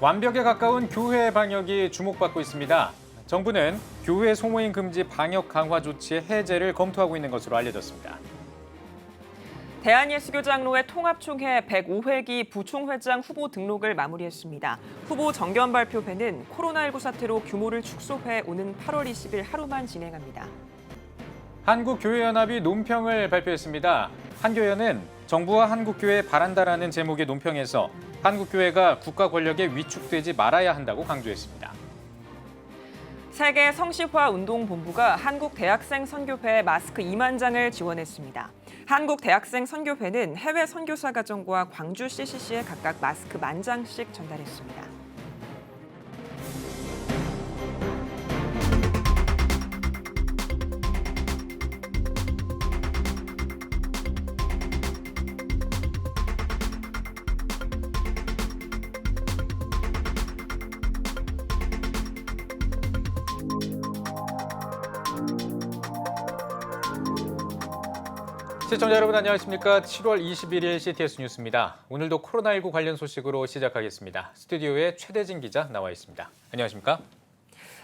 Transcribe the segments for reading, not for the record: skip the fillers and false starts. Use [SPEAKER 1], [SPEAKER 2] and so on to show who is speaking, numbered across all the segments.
[SPEAKER 1] 완벽에 가까운 교회 방역이 주목받고 있습니다. 정부는 교회 소모임 금지 방역 강화 조치의 해제를 검토하고 있는 것으로 알려졌습니다.
[SPEAKER 2] 대한예수교장로회 통합총회 105회기 부총회장 후보 등록을 마무리했습니다. 후보 정견 발표회는 코로나19 사태로 규모를 축소해 오는 8월 20일 하루만 진행합니다.
[SPEAKER 1] 한국교회연합이 논평을 발표했습니다. 한교연은 정부와 한국교회에 바란다라는 제목의 논평에서 한국교회가 국가 권력에 위축되지 말아야 한다고 강조했습니다.
[SPEAKER 2] 세계 성시화 운동본부가 한국대학생 선교회 마스크 2만 장을 지원했습니다. 한국대학생 선교회는 해외 선교사 가정과 광주 CCC에 각각 마스크 10,000장씩 전달했습니다.
[SPEAKER 1] 시청자 여러분 안녕하십니까? 7월 21일 CTS 뉴스입니다. 오늘도 코로나19 관련 소식으로 시작하겠습니다. 스튜디오에 최대진 기자 나와 있습니다. 안녕하십니까?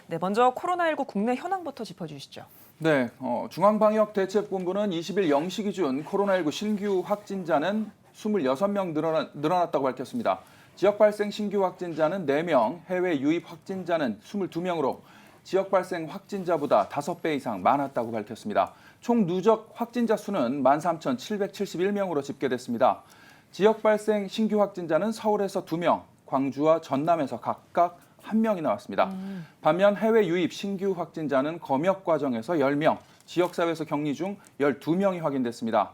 [SPEAKER 2] 네, 먼저 코로나19 국내 현황부터 짚어주시죠.
[SPEAKER 3] 네, 중앙방역대책본부는 20일 0시 기준 코로나19 신규 확진자는 26명 늘어났다고 밝혔습니다. 지역 발생 신규 확진자는 4명, 해외 유입 확진자는 22명으로 지역 발생 확진자보다 5배 이상 많았다고 밝혔습니다. 총 누적 확진자 수는 13,771명으로 집계됐습니다. 지역 발생 신규 확진자는 서울에서 2명, 광주와 전남에서 각각 1명이 나왔습니다. 반면 해외 유입 신규 확진자는 검역 과정에서 10명, 지역사회에서 격리 중 12명이 확인됐습니다.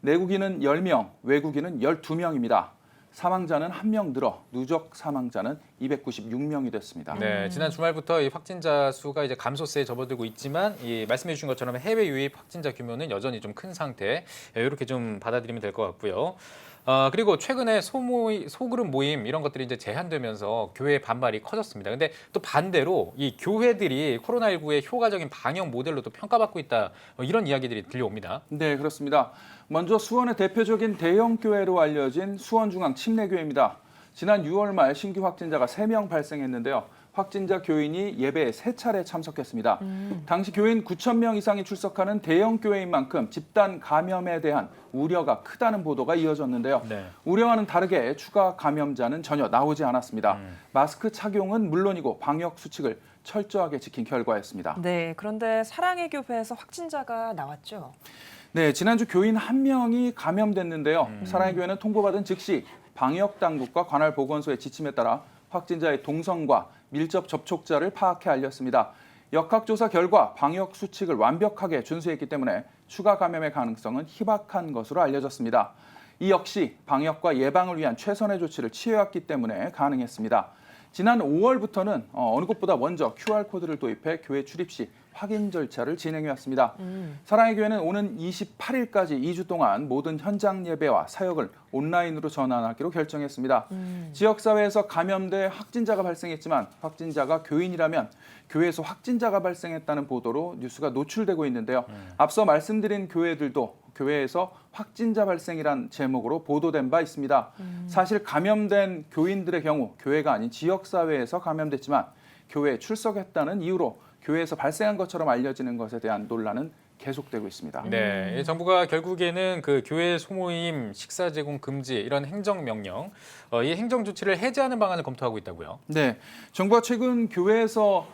[SPEAKER 3] 내국인은 10명, 외국인은 12명입니다. 사망자는 1명 늘어 누적 사망자는 296명이 됐습니다.
[SPEAKER 1] 네, 지난 주말부터 이 확진자 수가 이제 감소세에 접어들고 있지만 말씀해 주신 것처럼 해외 유입 확진자 규모는 여전히 좀 큰 상태. 이렇게 좀 받아들이면 될 것 같고요. 그리고 최근에 소그룹 모임 이런 것들이 이제 제한되면서 교회의 반발이 커졌습니다. 근데 또 반대로 이 교회들이 코로나19의 효과적인 방역 모델로도 평가받고 있다. 이런 이야기들이 들려옵니다.
[SPEAKER 3] 네, 그렇습니다. 먼저 수원의 대표적인 대형 교회로 알려진 수원중앙 침례교회입니다. 지난 6월 말 신규 확진자가 3명 발생했는데요. 확진자 교인이 예배에 3차례 참석했습니다. 당시 교인 9,000명 이상이 출석하는 대형 교회인 만큼 집단 감염에 대한 우려가 크다는 보도가 이어졌는데요.
[SPEAKER 1] 네.
[SPEAKER 3] 우려와는 다르게 추가 감염자는 전혀 나오지 않았습니다. 마스크 착용은 물론이고 방역 수칙을 철저하게 지킨 결과였습니다.
[SPEAKER 2] 네, 그런데 사랑의 교회에서 확진자가 나왔죠.
[SPEAKER 3] 네, 지난주 교인 1명이 감염됐는데요. 사랑의 교회는 통보받은 즉시 방역당국과 관할 보건소의 지침에 따라 확진자의 동선과 밀접 접촉자를 파악해 알렸습니다. 역학조사 결과 방역 수칙을 완벽하게 준수했기 때문에 추가 감염의 가능성은 희박한 것으로 알려졌습니다. 이 역시 방역과 예방을 위한 최선의 조치를 취해왔기 때문에 가능했습니다. 지난 5월부터는 어느 곳보다 먼저 QR코드를 도입해 교회 출입 시 확인 절차를 진행해왔습니다. 사랑의 교회는 오는 28일까지 2주 동안 모든 현장 예배와 사역을 온라인으로 전환하기로 결정했습니다. 지역사회에서 감염돼 확진자가 발생했지만 확진자가 교인이라면 교회에서 확진자가 발생했다는 보도로 뉴스가 노출되고 있는데요. 앞서 말씀드린 교회들도 교회에서 확진자 발생이란 제목으로 보도된 바 있습니다. 사실 감염된 교인들의 경우 교회가 아닌 지역사회에서 감염됐지만 교회에 출석했다는 이유로 교회에서 발생한 것처럼 알려지는 것에 대한 논란은 계속되고 있습니다.
[SPEAKER 1] 네, 정부가 결국에는 그 교회 소모임, 식사 제공 금지 이런 행정명령, 이 행정 조치를 해제하는 방안을 검토하고 있다고요.
[SPEAKER 3] 네, 정부가 최근 교회에서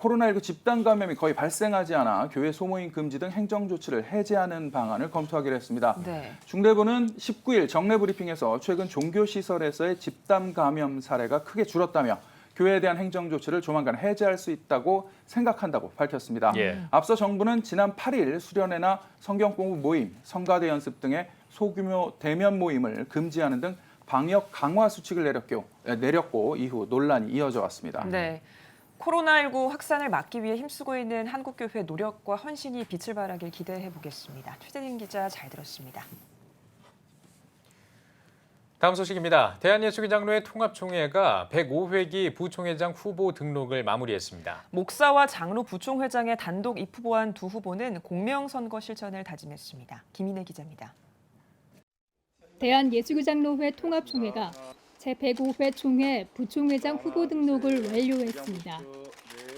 [SPEAKER 3] 코로나19 집단 감염이 거의 발생하지 않아 교회 소모임 금지 등 행정 조치를 해제하는 방안을 검토하기로 했습니다.
[SPEAKER 2] 네.
[SPEAKER 3] 중대부는 19일 정례 브리핑에서 최근 종교시설에서의 집단 감염 사례가 크게 줄었다며 교회에 대한 행정 조치를 조만간 해제할 수 있다고 생각한다고 밝혔습니다.
[SPEAKER 1] 예.
[SPEAKER 3] 앞서 정부는 지난 8일 수련회나 성경 공부 모임, 성가대 연습 등의 소규모 대면 모임을 금지하는 등 방역 강화 수칙을 내렸고 이후 논란이 이어져 왔습니다.
[SPEAKER 2] 네. 코로나19 확산을 막기 위해 힘쓰고 있는 한국교회 노력과 헌신이 빛을 발하길 기대해 보겠습니다. 최대진 기자 잘 들었습니다.
[SPEAKER 1] 다음 소식입니다. 대한예수교장로회 통합총회가 105회기 부총회장 후보 등록을 마무리했습니다.
[SPEAKER 2] 목사와 장로 부총회장의 단독 입후보한 두 후보는 공명선거 실천을 다짐했습니다. 김인혜 기자입니다.
[SPEAKER 4] 대한예수교장로회 통합총회가 제105회 총회 부총회장 후보 등록을 완료했습니다.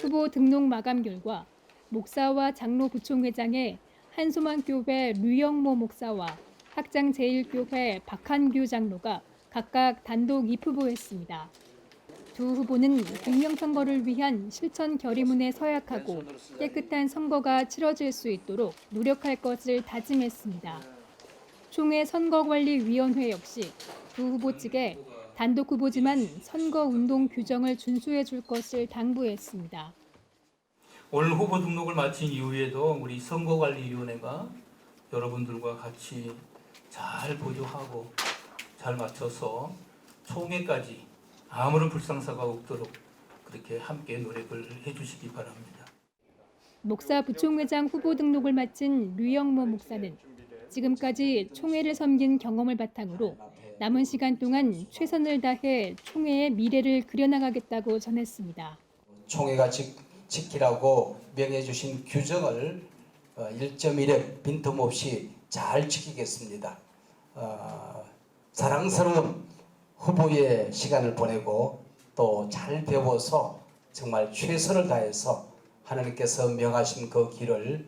[SPEAKER 4] 후보 등록 마감 결과 목사와 장로 부총회장에 한소만교회 류영모 목사와 학장제일교회 박한규 장로가 각각 단독 2후보했습니다. 두 후보는 공명선거를 위한 실천 결의문에 서약하고 깨끗한 선거가 치러질 수 있도록 노력할 것을 다짐했습니다. 총회 선거관리위원회 역시 두 후보 측에 단독 후보지만 선거운동 규정을 준수해 줄 것을 당부했습니다.
[SPEAKER 5] 오늘 후보 등록을 마친 이후에도 우리 선거관리위원회가 여러분들과 같이 잘 보조하고 잘 맞춰서 총회까지 아무런 불상사가 없도록 그렇게 함께 노력을 해주시기 바랍니다.
[SPEAKER 4] 목사 부총회장 후보 등록을 마친 류영모 목사는 지금까지 총회를 섬긴 경험을 바탕으로 남은 시간 동안 최선을 다해 총회의 미래를 그려나가겠다고 전했습니다.
[SPEAKER 6] 총회가 지키라고 명해 주신 규정을 1.1회 빈틈없이 잘 지키겠습니다. 사랑스러운 후보의 시간을 보내고 또 잘 배워서 정말 최선을 다해서 하나님께서 명하신 그 길을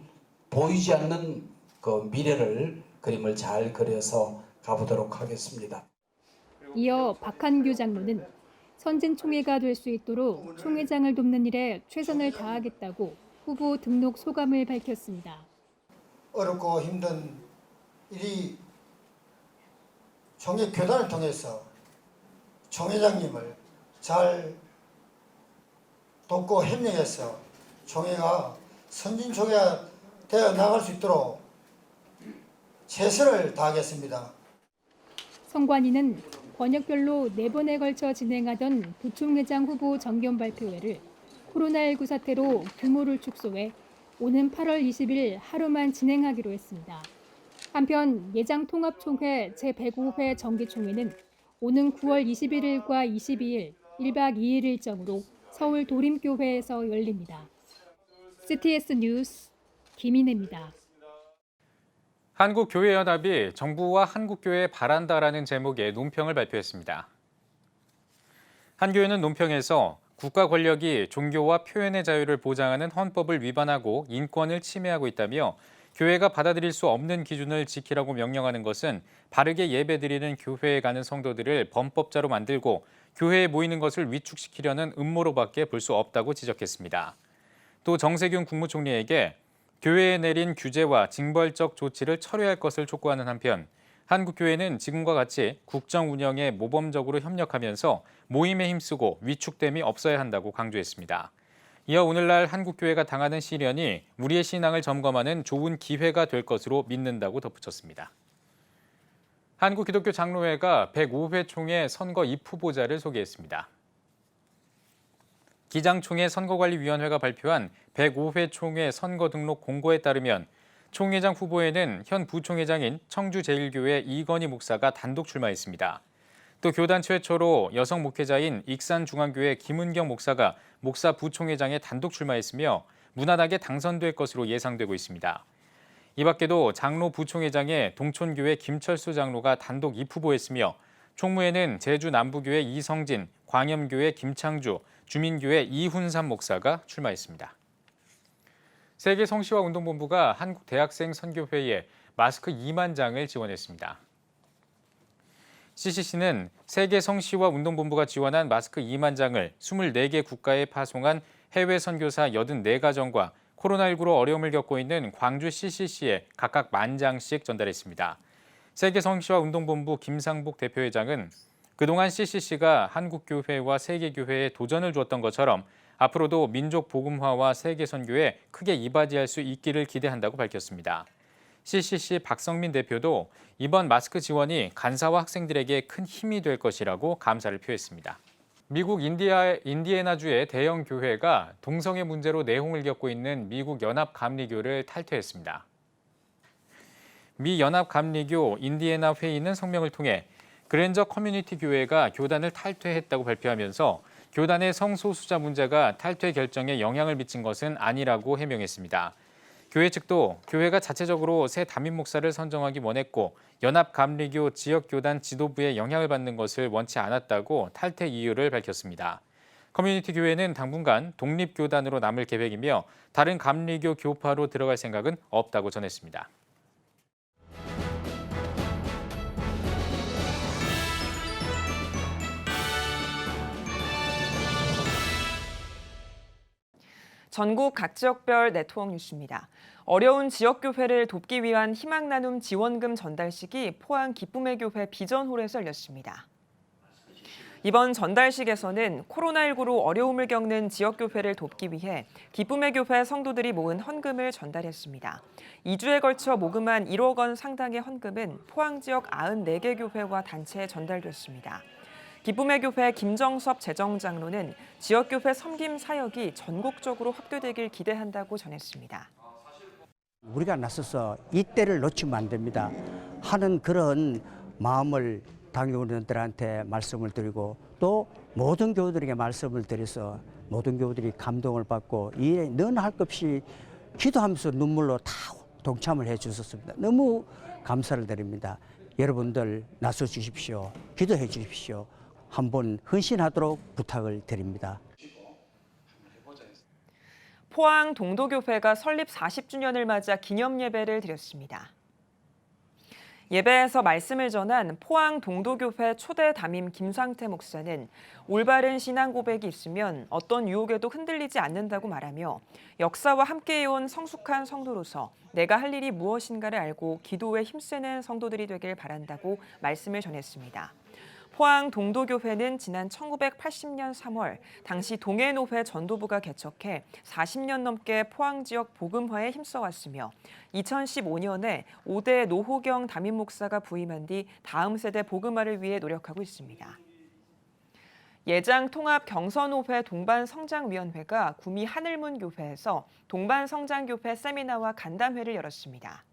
[SPEAKER 6] 보이지 않는 그 미래를 그림을 잘 그려서 가보도록 하겠습니다.
[SPEAKER 4] 이어 박한규 장로는 선진 총회가 될 수 있도록 총회장을 돕는 일에 최선을 다하겠다고 후보 등록 소감을 밝혔습니다.
[SPEAKER 7] 어렵고 힘든 일이 총회 교단을 통해서 총회장님을 잘 돕고 협력해서 총회가 선진 총회가 되어 나갈 수 있도록 최선을 다하겠습니다.
[SPEAKER 4] 선관위는 권역별로 4번에 걸쳐 진행하던 부총회장 후보 정견 발표회를 코로나19 사태로 규모를 축소해 오는 8월 20일 하루만 진행하기로 했습니다. 한편 예장통합총회 제105회 정기총회는 오는 9월 21일과 22일 1박 2일 일정으로 서울 도림교회에서 열립니다. CTS 뉴스 김인혜입니다.
[SPEAKER 1] 한국교회연합이 정부와 한국교회에 바란다라는 제목의 논평을 발표했습니다. 한 교회는 논평에서 국가 권력이 종교와 표현의 자유를 보장하는 헌법을 위반하고 인권을 침해하고 있다며 교회가 받아들일 수 없는 기준을 지키라고 명령하는 것은 바르게 예배드리는 교회에 가는 성도들을 범법자로 만들고 교회에 모이는 것을 위축시키려는 음모로밖에 볼 수 없다고 지적했습니다. 또 정세균 국무총리에게 교회에 내린 규제와 징벌적 조치를 철회할 것을 촉구하는 한편 한국교회는 지금과 같이 국정 운영에 모범적으로 협력하면서 모임에 힘쓰고 위축됨이 없어야 한다고 강조했습니다. 이어 오늘날 한국교회가 당하는 시련이 우리의 신앙을 점검하는 좋은 기회가 될 것으로 믿는다고 덧붙였습니다. 한국기독교 장로회가 105회 총회 선거 입후보자를 소개했습니다. 기장총회 선거관리위원회가 발표한 105회 총회 선거 등록 공고에 따르면 총회장 후보에는 현 부총회장인 청주제일교회 이건희 목사가 단독 출마했습니다. 또 교단 최초로 여성 목회자인 익산중앙교회 김은경 목사가 목사 부총회장에 단독 출마했으며 무난하게 당선될 것으로 예상되고 있습니다. 이 밖에도 장로 부총회장에 동촌교회 김철수 장로가 단독 입후보했으며 총무에는 제주 남부교회 이성진, 광염교회 김창주, 주민교회 이훈삼 목사가 출마했습니다. 세계성시화운동본부가 한국대학생 선교회에 마스크 2만 장을 지원했습니다. CCC는 세계성시화운동본부가 지원한 마스크 2만 장을 24개 국가에 파송한 해외 선교사 84가정과 코로나19로 어려움을 겪고 있는 광주 CCC에 각각 10,000장씩 전달했습니다. 세계성시화운동본부 김상복 대표회장은 그동안 CCC가 한국교회와 세계교회에 도전을 주었던 것처럼 앞으로도 민족 복음화와 세계 선교에 크게 이바지할 수 있기를 기대한다고 밝혔습니다. CCC 박성민 대표도 이번 마스크 지원이 간사와 학생들에게 큰 힘이 될 것이라고 감사를 표했습니다. 미국 인디애나주의 대형 교회가 동성애 문제로 내홍을 겪고 있는 미국 연합감리교를 탈퇴했습니다. 미 연합감리교 인디애나 회의는 성명을 통해 그랜저 커뮤니티 교회가 교단을 탈퇴했다고 발표하면서 교단의 성소수자 문제가 탈퇴 결정에 영향을 미친 것은 아니라고 해명했습니다. 교회 측도 교회가 자체적으로 새 담임 목사를 선정하기 원했고 연합감리교 지역교단 지도부의 영향을 받는 것을 원치 않았다고 탈퇴 이유를 밝혔습니다. 커뮤니티 교회는 당분간 독립교단으로 남을 계획이며 다른 감리교 교파로 들어갈 생각은 없다고 전했습니다.
[SPEAKER 2] 전국 각 지역별 네트워크 뉴스입니다. 어려운 지역교회를 돕기 위한 희망나눔 지원금 전달식이 포항 기쁨의 교회 비전홀에서 열렸습니다. 이번 전달식에서는 코로나19로 어려움을 겪는 지역교회를 돕기 위해 기쁨의 교회 성도들이 모은 헌금을 전달했습니다. 2주에 걸쳐 모금한 1억 원 상당의 헌금은 포항 지역 94개 교회와 단체에 전달됐습니다. 기쁨의 교회 김정섭 재정장로는 지역교회 섬김 사역이 전국적으로 확대되길 기대한다고 전했습니다.
[SPEAKER 8] 우리가 나서서 이때를 놓치면 안 됩니다. 하는 그런 마음을 당교인들한테 말씀을 드리고 또 모든 교우들에게 말씀을 드려서 모든 교우들이 감동을 받고 이 일에 넌 할 것 없이 기도하면서 눈물로 다 동참을 해 주셨습니다. 너무 감사를 드립니다. 여러분들 나서 주십시오. 기도해 주십시오. 한번 헌신하도록 부탁을 드립니다.
[SPEAKER 2] 포항 동도교회가 설립 40주년을 맞아 기념 예배를 드렸습니다. 예배에서 말씀을 전한 포항 동도교회 초대 담임 김상태 목사는 올바른 신앙 고백이 있으면 어떤 유혹에도 흔들리지 않는다고 말하며 역사와 함께해온 성숙한 성도로서 내가 할 일이 무엇인가를 알고 기도에 힘쓰는 성도들이 되길 바란다고 말씀을 전했습니다. 포항 동도교회는 지난 1980년 3월 당시 동해노회 전도부가 개척해 40년 넘게 포항 지역 복음화에 힘써왔으며 2015년에 5대 노호경 담임 목사가 부임한 뒤 다음 세대 복음화를 위해 노력하고 있습니다. 예장 통합 경서노회 동반성장위원회가 구미 하늘문교회에서 동반성장교회 세미나와 간담회를 열었습니다.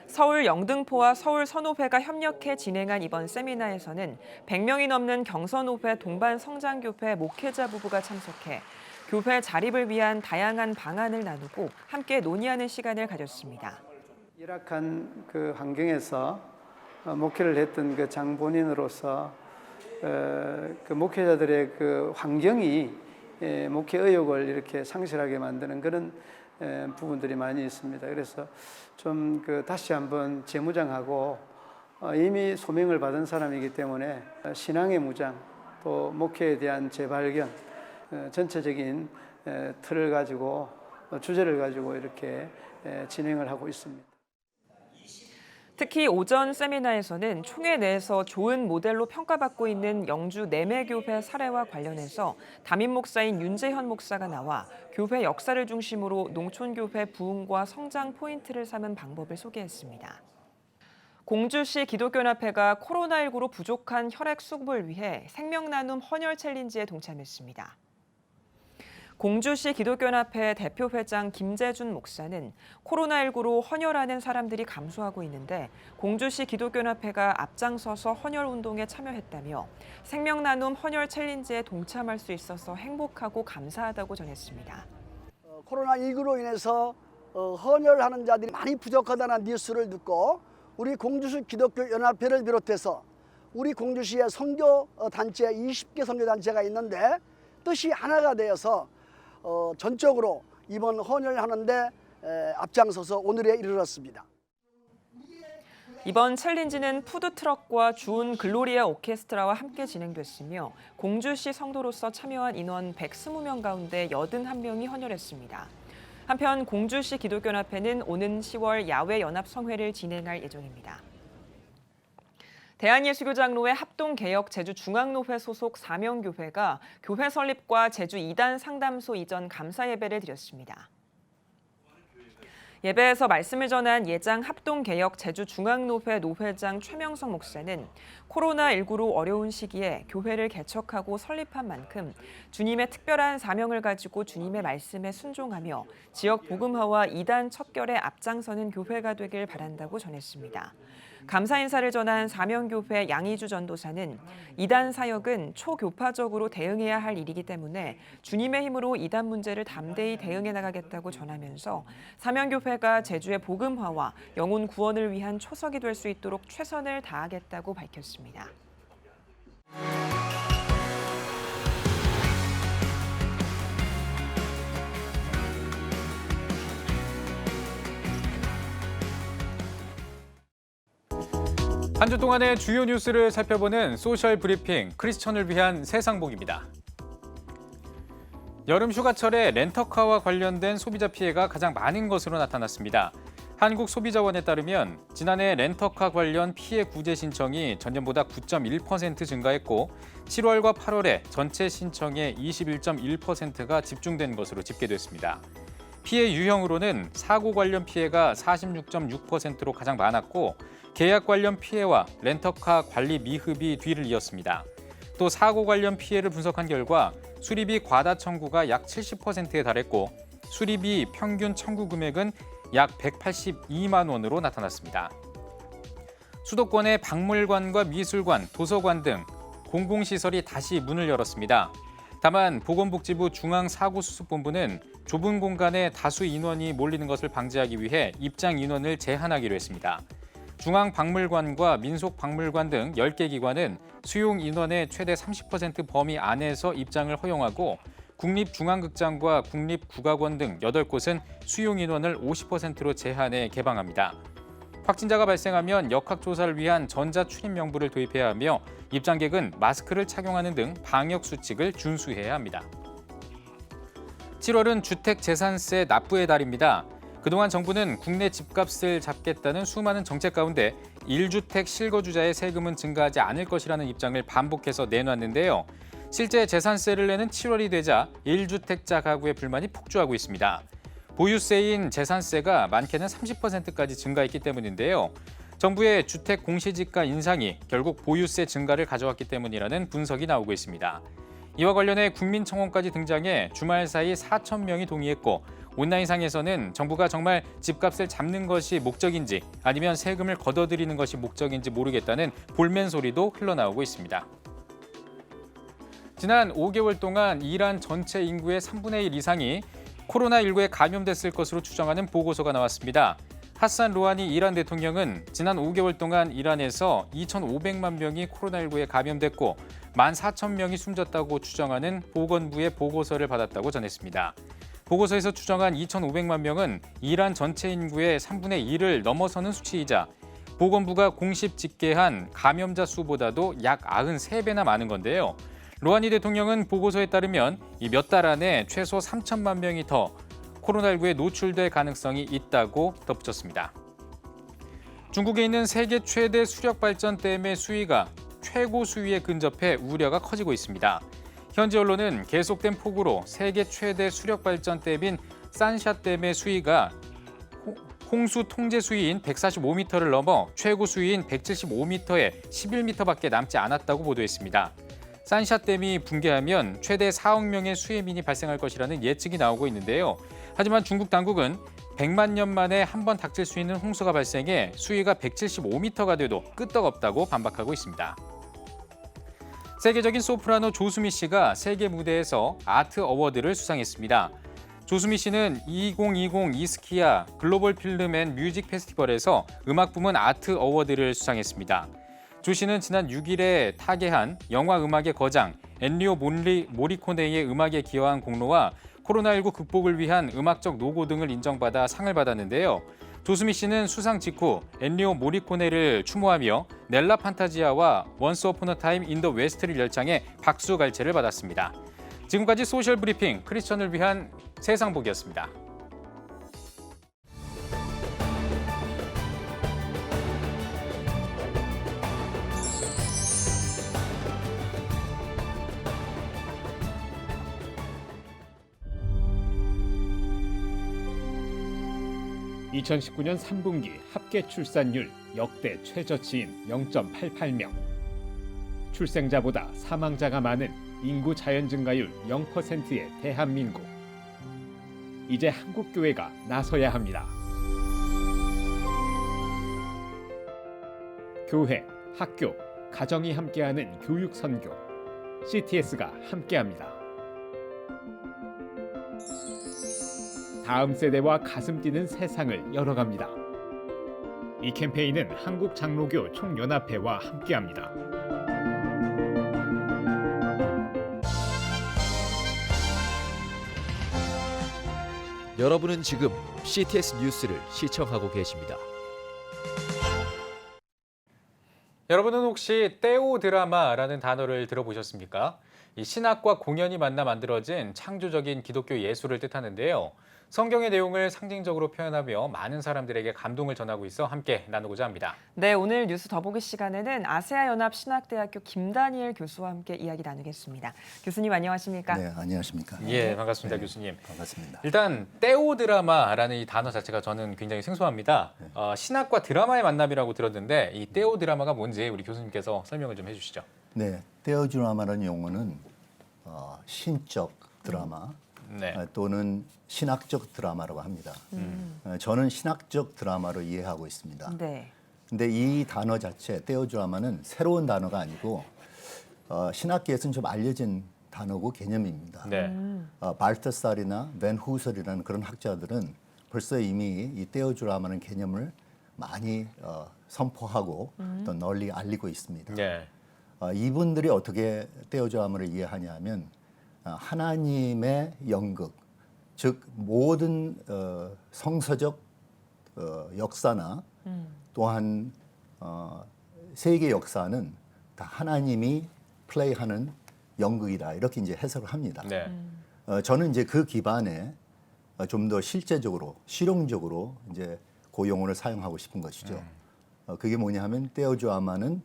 [SPEAKER 2] 서울 영등포와 서울 선호회가 협력해 진행한 이번 세미나에서는 100명이 넘는 경서노회 동반성장교회 목회자 부부가 참석해 교회 자립을 위한 다양한 방안을 나누고 함께 논의하는 시간을 가졌습니다.
[SPEAKER 9] 열악한 그 환경에서 목회를 했던 그 장본인으로서 그 목회자들의 그 환경이 목회 의욕을 이렇게 상실하게 만드는 그런 부분들이 많이 있습니다. 그래서 좀 그 다시 한번 재무장하고 이미 소명을 받은 사람이기 때문에 신앙의 무장 또 목회에 대한 재발견 전체적인 틀을 가지고 주제를 가지고 이렇게 진행을 하고 있습니다.
[SPEAKER 2] 특히 오전 세미나에서는 총회 내에서 좋은 모델로 평가받고 있는 영주 내매교회 사례와 관련해서 담임 목사인 윤재현 목사가 나와 교회 역사를 중심으로 농촌교회 부흥과 성장 포인트를 삼은 방법을 소개했습니다. 공주시 기독교연합회가 코로나19로 부족한 혈액 수급을 위해 생명나눔 헌혈 챌린지에 동참했습니다. 공주시 기독교연합회 대표회장 김재준 목사는 코로나19로 헌혈하는 사람들이 감소하고 있는데 공주시 기독교연합회가 앞장서서 헌혈 운동에 참여했다며 생명나눔 헌혈 챌린지에 동참할 수 있어서 행복하고 감사하다고 전했습니다.
[SPEAKER 10] 코로나19로 인해서 헌혈하는 자들이 많이 부족하다는 뉴스를 듣고 우리 공주시 기독교연합회를 비롯해서 우리 공주시의 선교 단체 20개 선교 단체가 있는데 뜻이 하나가 되어서 전적으로 이번 헌혈하는데 앞장서서 오늘에 이르렀습니다.
[SPEAKER 2] 이번 챌린지는 푸드트럭과 주운 글로리아 오케스트라와 함께 진행됐으며 공주시 성도로서 참여한 인원 120명 가운데 81명이 헌혈했습니다. 한편 공주시 기독교연합회는 오는 10월 야외연합성회를 진행할 예정입니다. 대한예수교장로회 합동개혁 제주중앙노회 소속 사명교회가 교회 설립과 제주 2단 상담소 이전 감사예배를 드렸습니다. 예배에서 말씀을 전한 예장 합동개혁 제주중앙노회 노회장 최명성 목사는 코로나19로 어려운 시기에 교회를 개척하고 설립한 만큼 주님의 특별한 사명을 가지고 주님의 말씀에 순종하며 지역 복음화와 이단 척결에 앞장서는 교회가 되길 바란다고 전했습니다. 감사 인사를 전한 사명교회 양희주 전도사는 이단 사역은 초교파적으로 대응해야 할 일이기 때문에 주님의 힘으로 이단 문제를 담대히 대응해 나가겠다고 전하면서 사명교회가 제주의 복음화와 영혼 구원을 위한 초석이 될 수 있도록 최선을 다하겠다고 밝혔습니다.
[SPEAKER 1] 한 주 동안의 주요 뉴스를 살펴보는 소셜 브리핑 크리스천을 위한 세상복입니다. 여름 휴가철에 렌터카와 관련된 소비자 피해가 가장 많은 것으로 나타났습니다. 한국소비자원에 따르면 지난해 렌터카 관련 피해 구제 신청이 전년보다 9.1% 증가했고 7월과 8월에 전체 신청의 21.1%가 집중된 것으로 집계됐습니다. 피해 유형으로는 사고 관련 피해가 46.6%로 가장 많았고 계약 관련 피해와 렌터카 관리 미흡이 뒤를 이었습니다. 또 사고 관련 피해를 분석한 결과 수리비 과다 청구가 약 70%에 달했고 수리비 평균 청구 금액은 약 182만 원으로 나타났습니다. 수도권의 박물관과 미술관, 도서관 등 공공시설이 다시 문을 열었습니다. 다만 보건복지부 중앙사고수습본부는 좁은 공간에 다수 인원이 몰리는 것을 방지하기 위해 입장 인원을 제한하기로 했습니다. 중앙박물관과 민속박물관 등 10개 기관은 수용 인원의 최대 30% 범위 안에서 입장을 허용하고 국립중앙극장과 국립국악원 등 8곳은 수용 인원을 50%로 제한해 개방합니다. 확진자가 발생하면 역학조사를 위한 전자출입명부를 도입해야 하며 입장객은 마스크를 착용하는 등 방역수칙을 준수해야 합니다. 7월은 주택재산세 납부의 달입니다. 그동안 정부는 국내 집값을 잡겠다는 수많은 정책 가운데 1주택 실거주자의 세금은 증가하지 않을 것이라는 입장을 반복해서 내놨는데요. 실제 재산세를 내는 7월이 되자 1주택자 가구의 불만이 폭주하고 있습니다. 보유세인 재산세가 많게는 30%까지 증가했기 때문인데요. 정부의 주택 공시지가 인상이 결국 보유세 증가를 가져왔기 때문이라는 분석이 나오고 있습니다. 이와 관련해 국민청원까지 등장해 주말 사이 4천 명이 동의했고 온라인상에서는 정부가 정말 집값을 잡는 것이 목적인지 아니면 세금을 걷어들이는 것이 목적인지 모르겠다는 볼멘 소리도 흘러나오고 있습니다. 지난 5개월 동안 이란 전체 인구의 3분의 1 이상이 코로나19에 감염됐을 것으로 추정하는 보고서가 나왔습니다. 하산 로하니 이란 대통령은 지난 5개월 동안 이란에서 2,500만 명이 코로나19에 감염됐고 14,000명이 숨졌다고 추정하는 보건부의 보고서를 받았다고 전했습니다. 보고서에서 추정한 2,500만 명은 이란 전체 인구의 3분의 1을 넘어서는 수치이자 보건부가 공식 집계한 감염자 수보다도 약 93배나 많은 건데요. 로하니 대통령은 보고서에 따르면 이 몇 달 안에 최소 3천만 명이 더 코로나19에 노출될 가능성이 있다고 덧붙였습니다. 중국에 있는 세계 최대 수력발전댐의 수위가 최고 수위에 근접해 우려가 커지고 있습니다. 현지 언론은 계속된 폭우로 세계 최대 수력발전댐인 산샤댐의 수위가 홍수 통제 수위인 145m를 넘어 최고 수위인 175m에 11m밖에 남지 않았다고 보도했습니다. 산샤댐이 붕괴하면 최대 4억 명의 수해민이 발생할 것이라는 예측이 나오고 있는데요. 하지만 중국 당국은 100만 년 만에 한 번 닥칠 수 있는 홍수가 발생해 수위가 175m가 돼도 끄떡없다고 반박하고 있습니다. 세계적인 소프라노 조수미 씨가 세계 무대에서 아트 어워드를 수상했습니다. 조수미 씨는 2020 이스키아 글로벌 필름 앤 뮤직 페스티벌에서 음악 부문 아트 어워드를 수상했습니다. 조 씨는 지난 6일에 타계한 영화 음악의 거장 엔리오 모리코네의 음악에 기여한 공로와 코로나19 극복을 위한 음악적 노고 등을 인정받아 상을 받았는데요. 조수미 씨는 수상 직후 엔리오 모리코네를 추모하며 넬라 판타지아와 원스 어폰 어 타임 인 더 웨스트를 열창해 박수 갈채를 받았습니다. 지금까지 소셜 브리핑 크리스천을 위한 세상복이었습니다.
[SPEAKER 11] 2019년 3분기 합계 출산율 역대 최저치인 0.88명. 출생자보다 사망자가 많은 인구 자연 증가율 0%의 대한민국. 이제 한국 교회가 나서야 합니다. 교회, 학교, 가정이 함께하는 교육 선교. CTS가 함께합니다. 다음 세대와 가슴 뛰는 세상을 열어갑니다. 이 캠페인은 한국장로교 총연합회와 함께합니다.
[SPEAKER 12] 여러분은 지금 CTS 뉴스를 시청하고 계십니다.
[SPEAKER 1] 여러분은 혹시 떼오 드라마라는 단어를 들어보셨습니까? 이 신학과 공연이 만나 만들어진 창조적인 기독교 예술을 뜻하는데요. 성경의 내용을 상징적으로 표현하며 많은 사람들에게 감동을 전하고 있어 함께 나누고자 합니다.
[SPEAKER 2] 네, 오늘 뉴스 더보기 시간에는 아세아연합 신학대학교 김다니엘 교수와 함께 이야기 나누겠습니다. 교수님 안녕하십니까?
[SPEAKER 13] 네, 안녕하십니까?
[SPEAKER 1] 예, 반갑습니다,
[SPEAKER 13] 네,
[SPEAKER 1] 교수님.
[SPEAKER 13] 반갑습니다.
[SPEAKER 1] 일단 떼오 드라마라는 이 단어 자체가 저는 굉장히 생소합니다. 신학과 드라마의 만남이라고 들었는데 이 떼오 드라마가 뭔지 우리 교수님께서 설명을 좀 해주시죠.
[SPEAKER 13] 네, 떼오 드라마라는 용어는 신적 드라마
[SPEAKER 1] 네.
[SPEAKER 13] 또는 신학적 드라마라고 합니다. 저는 신학적 드라마로 이해하고 있습니다.
[SPEAKER 2] 네.
[SPEAKER 13] 근데 이 단어 자체, 떼오 드라마는 새로운 단어가 아니고 신학계에서는 좀 알려진 단어고 개념입니다.
[SPEAKER 1] 네.
[SPEAKER 13] 발터살이나 벤 후설이라는 그런 학자들은 벌써 이미 이 떼오 드라마는 개념을 많이 선포하고 또 널리 알리고 있습니다.
[SPEAKER 1] 네.
[SPEAKER 13] 이분들이 어떻게 떼오 드라마를 이해하냐면 하나님의 연극, 즉 모든 성서적 역사나 또한 세계 역사는 다 하나님이 플레이하는 연극이다 이렇게 이제 해석을 합니다.
[SPEAKER 1] 네.
[SPEAKER 13] 저는 이제 그 기반에 좀 더 실제적으로 실용적으로 이제 그 용어를 사용하고 싶은 것이죠. 그게 뭐냐하면 떼오 드라마는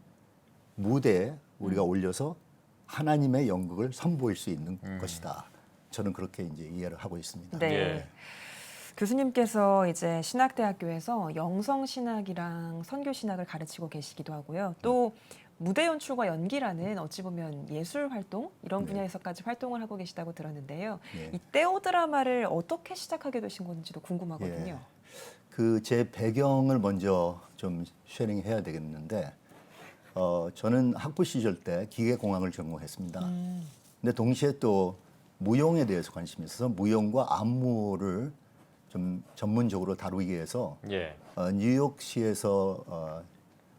[SPEAKER 13] 무대에 우리가 올려서 하나님의 연극을 선보일 수 있는 것이다. 저는 그렇게 이제 이해를 하고 있습니다.
[SPEAKER 2] 네.
[SPEAKER 1] 예.
[SPEAKER 2] 교수님께서 이제 신학대학교에서 영성신학이랑 선교신학을 가르치고 계시기도 하고요. 또 무대 연출과 연기라는 어찌 보면 예술 활동 이런 분야에서까지 활동을 하고 계시다고 들었는데요.
[SPEAKER 13] 네.
[SPEAKER 2] 이 떼오 드라마를 어떻게 시작하게 되신 건지도 궁금하거든요.
[SPEAKER 13] 예. 그 제 배경을 먼저 좀 쉐링해야 되겠는데 저는 학부 시절 때 기계공학을 전공했습니다. 근데 동시에 또 무용에 대해서 관심이 있어서 무용과 안무를 좀 전문적으로 다루기 위해서
[SPEAKER 1] 예.
[SPEAKER 13] 뉴욕시에서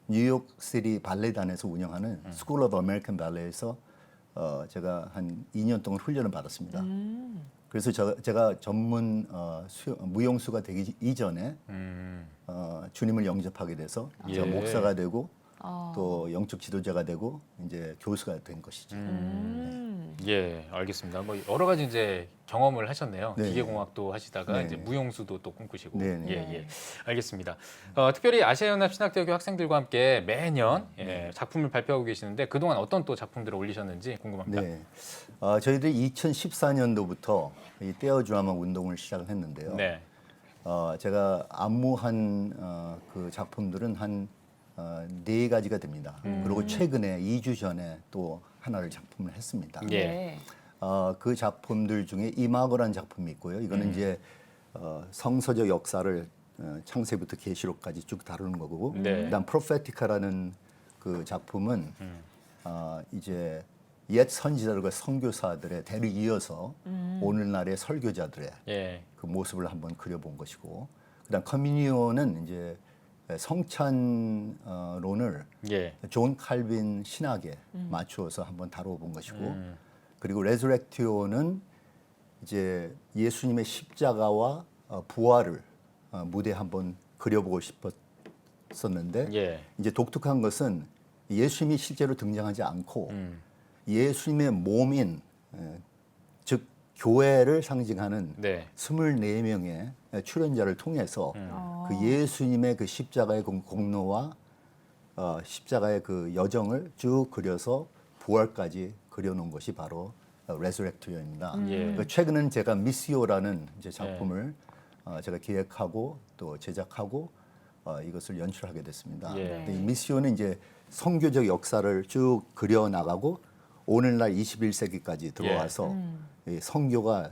[SPEAKER 13] 뉴욕시티 발레단에서 운영하는 스쿨 오브 아메리칸 발레에서 제가 한 2년 동안 훈련을 받았습니다. 그래서 제가 전문 무용수가 되기 이전에 주님을 영접하게 돼서 제가
[SPEAKER 1] 예.
[SPEAKER 13] 목사가 되고 또 영적 지도자가 되고 이제 교수가 된 것이죠.
[SPEAKER 1] 예, 알겠습니다. 뭐 여러 가지 이제 경험을 하셨네요.
[SPEAKER 13] 네.
[SPEAKER 1] 기계공학도 하시다가
[SPEAKER 13] 네.
[SPEAKER 1] 이제 무용수도 또 꿈꾸시고.
[SPEAKER 13] 네, 네.
[SPEAKER 1] 예, 예. 알겠습니다. 특별히 아시아연합 신학대학교 학생들과 함께 매년 작품을 발표하고 계시는데 그동안 어떤 또 작품들을 올리셨는지 궁금합니다.
[SPEAKER 13] 네, 저희들이 2014년도부터 이 떼오 드라마 운동을 시작을 했는데요.
[SPEAKER 1] 네.
[SPEAKER 13] 제가 안무한 그 작품들은 한 4가지가 됩니다. 그리고 최근에 2주 전에 또 하나를 작품을 했습니다.
[SPEAKER 1] 예.
[SPEAKER 13] 그 작품들 중에 이마거라는 작품이 있고요. 이거는 이제 성서적 역사를 창세부터 계시록까지 쭉 다루는 거고,
[SPEAKER 1] 네.
[SPEAKER 13] 그다음 프로페티카라는 그 작품은 이제 옛 선지자들과 선교사들의 대를 이어서 오늘날의 설교자들의
[SPEAKER 1] 예.
[SPEAKER 13] 그 모습을 한번 그려본 것이고, 그다음 커뮤니온은 이제 성찬론을
[SPEAKER 1] 예.
[SPEAKER 13] 존 칼빈 신학에 맞추어서 한번 다뤄본 것이고, 그리고 레즈렉티오는 이제 예수님의 십자가와 부활을 무대에 한번 그려보고 싶었었는데
[SPEAKER 1] 예.
[SPEAKER 13] 이제 독특한 것은 예수님이 실제로 등장하지 않고 예수님의 몸인 즉 교회를 상징하는
[SPEAKER 1] 네.
[SPEAKER 13] 24명의 출연자를 통해서 그 예수님의 그 십자가의 공로와 십자가의 그 여정을 쭉 그려서 부활까지 그려놓은 것이 바로 레surrectio입니다.
[SPEAKER 1] 예.
[SPEAKER 13] 최근은 제가 미시오라는 이제 작품을 제가 기획하고 또 제작하고 이것을 연출하게 됐습니다.
[SPEAKER 1] 예.
[SPEAKER 13] 근데 이 미시오는 이제 선교적 역사를 쭉 그려 나가고 오늘날 21세기까지 들어와서 이 선교가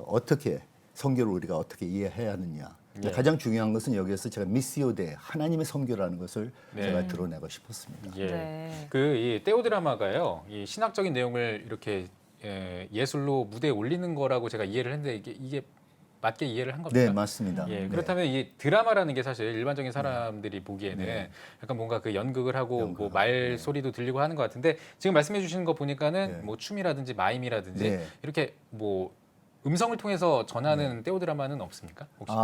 [SPEAKER 13] 어떻게 선교를 우리가 어떻게 이해해야 하느냐.
[SPEAKER 1] 예.
[SPEAKER 13] 가장 중요한 것은 여기에서 제가 미시오대 하나님의 선교라는 것을
[SPEAKER 1] 네.
[SPEAKER 13] 제가 드러내고 싶었습니다.
[SPEAKER 1] 예.
[SPEAKER 2] 네.
[SPEAKER 1] 이 떼오 드라마가요. 이 신학적인 내용을 이렇게 예술로 무대에 올리는 거라고 제가 이해를 했는데 이게 맞게 이해를 한 겁니까?
[SPEAKER 13] 네, 맞습니다.
[SPEAKER 1] 예,
[SPEAKER 13] 네.
[SPEAKER 1] 그렇다면 이 드라마라는 게 사실 일반적인 사람들이 보기에는 약간 뭔가 그 연극을 하고 뭐 말 소리도 들리고 하는 것 같은데 지금 말씀해 주시는 거 보니까는 뭐 춤이라든지 마임이라든지
[SPEAKER 13] 네.
[SPEAKER 1] 이렇게 뭐 음성을 통해서 전하는 떼오 드라마는 없습니까? 혹시?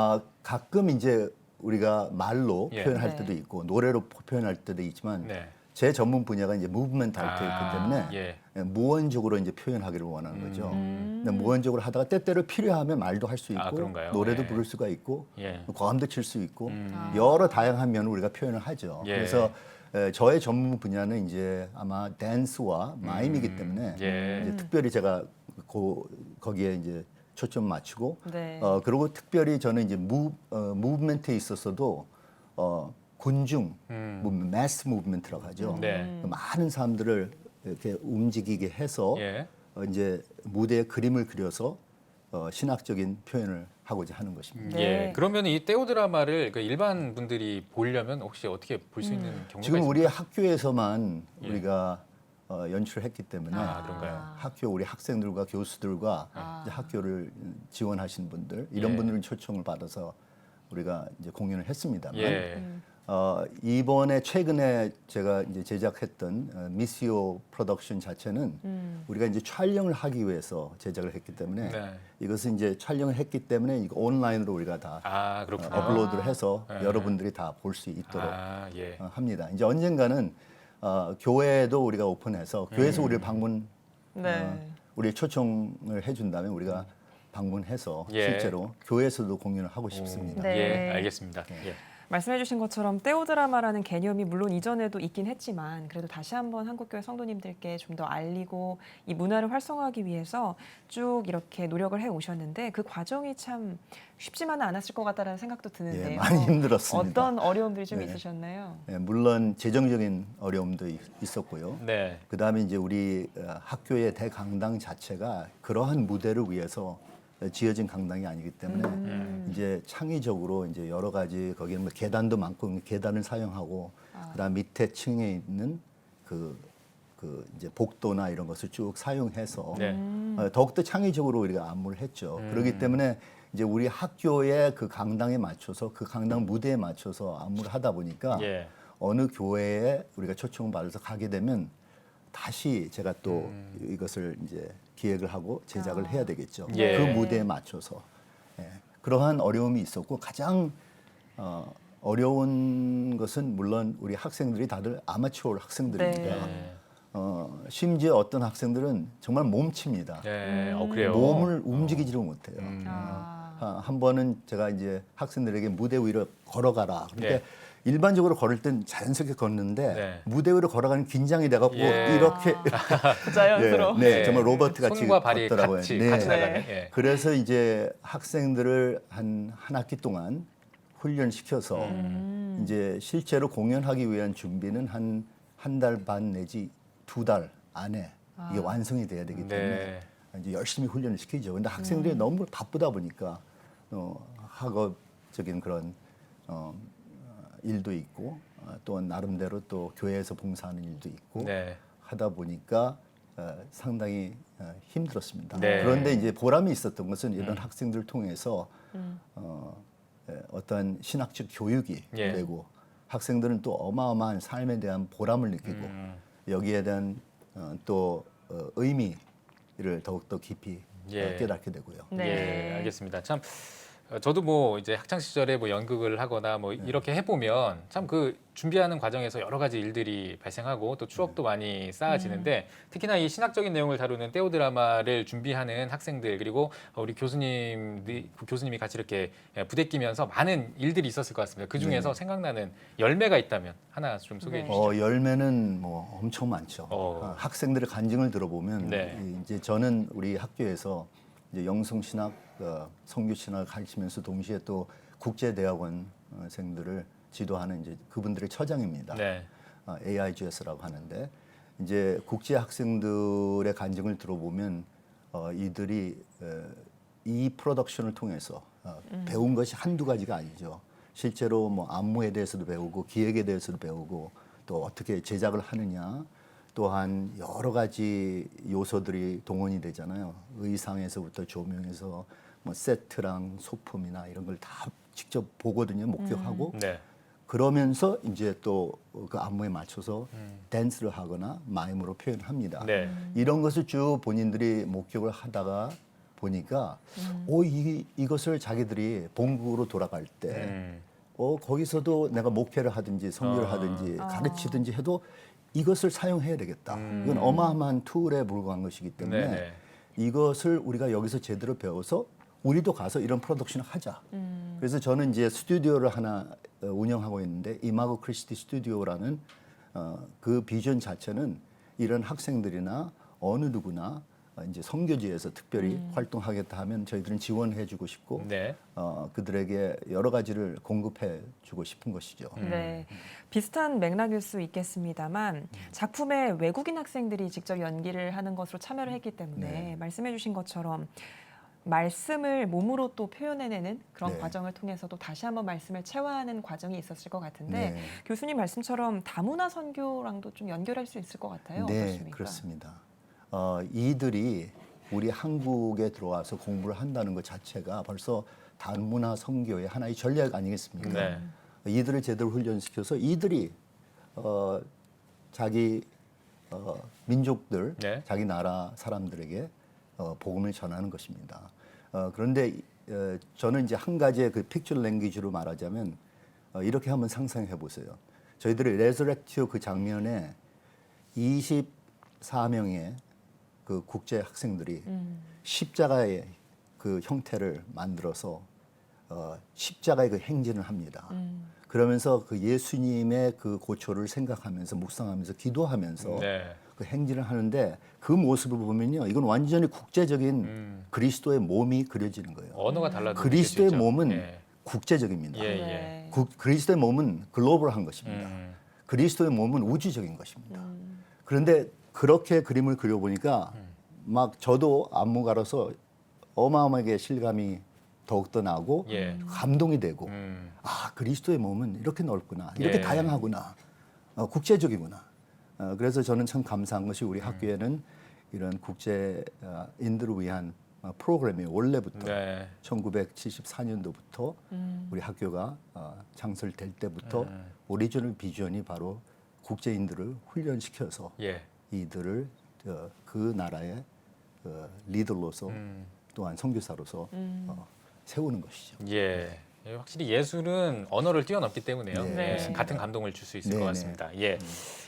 [SPEAKER 13] 가끔 이제 우리가 말로
[SPEAKER 1] 예.
[SPEAKER 13] 표현할
[SPEAKER 2] 네.
[SPEAKER 13] 때도 있고 노래로 표현할 때도 있지만
[SPEAKER 1] 네.
[SPEAKER 13] 제 전문 분야가 이제 무브먼트 아트였기 때문에
[SPEAKER 1] 예.
[SPEAKER 13] 무언적으로 이제 표현하기를 원하는 거죠. 근데 무언적으로 하다가 때때로 필요하면 말도 할 수 있고
[SPEAKER 1] 그런가요?
[SPEAKER 13] 노래도
[SPEAKER 1] 예.
[SPEAKER 13] 부를 수가 있고
[SPEAKER 1] 예.
[SPEAKER 13] 과음도 칠 수 있고 여러 다양한 면을 우리가 표현을 하죠.
[SPEAKER 1] 예.
[SPEAKER 13] 그래서 저의 전문 분야는 이제 아마 댄스와 마임이기 때문에
[SPEAKER 1] 예.
[SPEAKER 13] 이제 특별히 제가 거기에 이제 초점 맞추고
[SPEAKER 2] 네.
[SPEAKER 13] 그리고 특별히 저는 이제 무브먼트에 있어서도 군중 매스 무브먼트라고 하죠.
[SPEAKER 1] 네.
[SPEAKER 13] 많은 사람들을 이렇게 움직이게 해서
[SPEAKER 1] 예.
[SPEAKER 13] 이제 무대에 그림을 그려서 신학적인 표현을 하고자 하는 것입니다.
[SPEAKER 2] 네.
[SPEAKER 1] 예. 그러면 이 떼오 드라마를 그 일반 분들이 보려면 혹시 어떻게 볼 수 있는 경우가
[SPEAKER 13] 지금
[SPEAKER 1] 있습니까?
[SPEAKER 13] 우리 학교에서만
[SPEAKER 1] 예.
[SPEAKER 13] 우리가 연출을 했기 때문에
[SPEAKER 1] 그런가요?
[SPEAKER 13] 학교 우리 학생들과 교수들과 이제 학교를 지원하신 분들 이런
[SPEAKER 1] 예.
[SPEAKER 13] 분들은 초청을 받아서 우리가 이제 공연을 했습니다만
[SPEAKER 1] 예.
[SPEAKER 13] 이번에 최근에 제가 이제 제작했던 미시오 프로덕션 자체는 우리가 이제 촬영을 하기 위해서 제작을 했기 때문에
[SPEAKER 1] 네.
[SPEAKER 13] 이것은 이제 촬영을 했기 때문에 이거 온라인으로 우리가 다
[SPEAKER 1] 그렇구나.
[SPEAKER 13] 업로드를 해서
[SPEAKER 1] 네.
[SPEAKER 13] 여러분들이 다 볼 수 있도록
[SPEAKER 1] 예.
[SPEAKER 13] 합니다. 이제 언젠가는 교회도 우리가 오픈해서 교회에서 우리를 방문
[SPEAKER 2] 네.
[SPEAKER 13] 우리 초청을 해준다면 우리가 방문해서
[SPEAKER 1] 예.
[SPEAKER 13] 실제로 교회에서도 공연을 하고 싶습니다.
[SPEAKER 2] 네.
[SPEAKER 1] 예, 알겠습니다. 예.
[SPEAKER 2] 말씀해주신 것처럼 떼오 드라마라는 개념이 물론 이전에도 있긴 했지만 그래도 다시 한번 한국교회 성도님들께 좀 더 알리고 이 문화를 활성화하기 위해서 쭉 이렇게 노력을 해 오셨는데 그 과정이 참 쉽지만은 않았을 것 같다는 생각도 드는데요.
[SPEAKER 13] 예, 많이 힘들었습니다.
[SPEAKER 2] 어떤 어려움들이 좀
[SPEAKER 13] 네.
[SPEAKER 2] 있으셨나요?
[SPEAKER 13] 예, 물론 재정적인 어려움도 있었고요.
[SPEAKER 1] 네.
[SPEAKER 13] 그다음에 이제 우리 학교의 대강당 자체가 그러한 무대를 위해서 지어진 강당이 아니기 때문에 이제 창의적으로 이제 여러 가지 거기는 뭐 계단도 많고 계단을 사용하고 그다음 밑에 층에 있는 그 이제 복도나 이런 것을 쭉 사용해서
[SPEAKER 1] 네.
[SPEAKER 13] 더욱더 창의적으로 우리가 안무를 했죠. 그렇기 때문에 이제 우리 학교의 그 강당에 맞춰서 그 강당 무대에 맞춰서 안무를 하다 보니까
[SPEAKER 1] 예.
[SPEAKER 13] 어느 교회에 우리가 초청을 받아서 가게 되면 다시 제가 또 이것을 이제 기획을 하고 제작을 해야 되겠죠.
[SPEAKER 1] 예.
[SPEAKER 13] 그 무대에 맞춰서 그러한 어려움이 있었고 가장 어려운 것은 물론 우리 학생들이 다들 아마추어 학생들입니다.
[SPEAKER 1] 네.
[SPEAKER 13] 심지어 어떤 학생들은 정말 몸칩니다.
[SPEAKER 1] 네. 그래요.
[SPEAKER 13] 몸을 움직이지를 못해요.
[SPEAKER 2] 아.
[SPEAKER 13] 한 번은 제가 이제 학생들에게 무대 위로 걸어가라. 그러니까
[SPEAKER 1] 네.
[SPEAKER 13] 일반적으로 걸을 땐 자연스럽게 걷는데
[SPEAKER 1] 네.
[SPEAKER 13] 무대 위로 걸어가는 긴장이 돼갖고
[SPEAKER 1] 예.
[SPEAKER 13] 이렇게
[SPEAKER 2] 자연스러워.
[SPEAKER 13] 네, 정말 로버트 같이
[SPEAKER 1] 손과 발이
[SPEAKER 13] 걷더라고요.
[SPEAKER 1] 같이
[SPEAKER 13] 네.
[SPEAKER 1] 나가는. 예.
[SPEAKER 13] 그래서 이제 학생들을 한 학기 동안 훈련시켜서 이제 실제로 공연하기 위한 준비는 한 달 반 내지 2달 안에 이게 완성이 돼야 되기 때문에 이제 열심히 훈련을 시키죠. 근데 학생들이 너무 바쁘다 보니까 학업적인 그런 일도 있고 또 나름대로 또 교회에서 봉사하는 일도 있고
[SPEAKER 1] 네.
[SPEAKER 13] 하다 보니까 상당히 힘들었습니다.
[SPEAKER 1] 네.
[SPEAKER 13] 그런데 이제 보람이 있었던 것은 이런 학생들을 통해서 어떤 신학적 교육이
[SPEAKER 1] 예.
[SPEAKER 13] 되고 학생들은 또 어마어마한 삶에 대한 보람을 느끼고 여기에 대한 또 의미를 더욱더 깊이
[SPEAKER 1] 예.
[SPEAKER 13] 깨닫게 되고요.
[SPEAKER 2] 네.
[SPEAKER 1] 예, 알겠습니다. 참 저도 뭐 이제 학창 시절에 뭐 연극을 하거나 뭐 이렇게 해보면 참 그 준비하는 과정에서 여러 가지 일들이 발생하고 또 추억도 많이 쌓아지는데 특히나 이 신학적인 내용을 다루는 떼오 드라마를 준비하는 학생들 그리고 우리 교수님이 같이 이렇게 부대끼면서 많은 일들이 있었을 것 같습니다. 그 중에서 생각나는 열매가 있다면 하나 좀 소개해 주시죠.
[SPEAKER 13] 열매는 뭐 엄청 많죠. 학생들의 간증을 들어보면
[SPEAKER 1] 네.
[SPEAKER 13] 이제 저는 우리 학교에서 이제 영성신학, 성교신학을 가르치면서 동시에 또 국제대학원생들을 지도하는 이제 그분들의 처장입니다.
[SPEAKER 1] 네.
[SPEAKER 13] AIGS라고 하는데 이제 국제 학생들의 간증을 들어보면 이들이 이 프로덕션을 통해서 배운 것이 한두 가지가 아니죠. 실제로 뭐 안무에 대해서도 배우고 기획에 대해서도 배우고 또 어떻게 제작을 하느냐 또한 여러 가지 요소들이 동원이 되잖아요. 의상에서부터 조명에서 뭐 세트랑 소품이나 이런 걸 다 직접 보거든요. 목격하고.
[SPEAKER 1] 네.
[SPEAKER 13] 그러면서 이제 또 그 안무에 맞춰서 댄스를 하거나 마임으로 표현합니다.
[SPEAKER 1] 네.
[SPEAKER 13] 이런 것을 쭉 본인들이 목격을 하다가 보니까 이것을 자기들이 본국으로 돌아갈 때 거기서도 내가 목회를 하든지 선교를 하든지 가르치든지 해도 이것을 사용해야 되겠다. 이건 어마어마한 툴에 불과한 것이기 때문에
[SPEAKER 1] 네네.
[SPEAKER 13] 이것을 우리가 여기서 제대로 배워서 우리도 가서 이런 프로덕션을 하자. 그래서 저는 이제 스튜디오를 하나 운영하고 있는데 이마고 크리스티 스튜디오라는 그 비전 자체는 이런 학생들이나 어느 누구나 이제 선교지에서 특별히 활동하겠다 하면 저희들은 지원해주고 싶고
[SPEAKER 1] 네.
[SPEAKER 13] 그들에게 여러 가지를 공급해주고 싶은 것이죠.
[SPEAKER 2] 네, 비슷한 맥락일 수 있겠습니다만 작품에 외국인 학생들이 직접 연기를 하는 것으로 참여를 했기 때문에
[SPEAKER 13] 네.
[SPEAKER 2] 말씀해주신 것처럼 말씀을 몸으로 또 표현해내는 그런
[SPEAKER 13] 네.
[SPEAKER 2] 과정을 통해서도 다시 한번 말씀을 체화하는 과정이 있었을 것 같은데
[SPEAKER 13] 네.
[SPEAKER 2] 교수님 말씀처럼 다문화 선교랑도 좀 연결할 수 있을 것 같아요.
[SPEAKER 13] 네,
[SPEAKER 2] 어떻습니까?
[SPEAKER 13] 그렇습니다. 이들이 우리 한국에 들어와서 공부를 한다는 것 자체가 벌써 다문화 선교의 하나의 전략 아니겠습니까?
[SPEAKER 1] 네.
[SPEAKER 13] 이들을 제대로 훈련시켜서 이들이 자기 민족들,
[SPEAKER 1] 네.
[SPEAKER 13] 자기 나라 사람들에게 복음을 전하는 것입니다. 그런데 저는 이제 한 가지의 그 픽처 랭귀지로 말하자면 이렇게 한번 상상해 보세요. 저희들이 레저렉티오 그 장면에 24명의 그 국제 학생들이 십자가의 그 형태를 만들어서 십자가의 그 행진을 합니다. 그러면서 그 예수님의 그 고초를 생각하면서 묵상하면서 기도하면서
[SPEAKER 1] 네.
[SPEAKER 13] 그 행진을 하는데 그 모습을 보면요, 이건 완전히 국제적인 그리스도의 몸이 그려지는 거예요.
[SPEAKER 1] 언어가 달라도
[SPEAKER 13] 그리스도의
[SPEAKER 1] 느낄 수 있죠.
[SPEAKER 13] 몸은
[SPEAKER 1] 예.
[SPEAKER 13] 국제적입니다.
[SPEAKER 1] 예, 예.
[SPEAKER 2] 네.
[SPEAKER 13] 그리스도의 몸은 글로벌한 것입니다. 그리스도의 몸은 우주적인 것입니다. 그런데 그렇게 그림을 그려보니까 막 저도 안무가로서 어마어마하게 실감이 더욱더 나고
[SPEAKER 1] 예.
[SPEAKER 13] 감동이 되고 그리스도의 몸은 이렇게 넓구나, 이렇게
[SPEAKER 1] 예.
[SPEAKER 13] 다양하구나, 국제적이구나. 그래서 저는 참 감사한 것이 우리 학교에는 이런 국제인들을 위한 프로그램이 원래부터
[SPEAKER 1] 네.
[SPEAKER 13] 1974년도부터 우리 학교가 창설될 때부터 오리지널 비전이 바로 국제인들을 훈련시켜서
[SPEAKER 1] 예.
[SPEAKER 13] 이들을 그 나라의 리더로서 또한 선교사로서 세우는 것이죠.
[SPEAKER 1] 예. 확실히 예술은 언어를 뛰어넘기 때문에요.
[SPEAKER 13] 네.
[SPEAKER 1] 예, 같은 감동을 줄 수 있을
[SPEAKER 13] 네,
[SPEAKER 1] 것 같습니다. 예.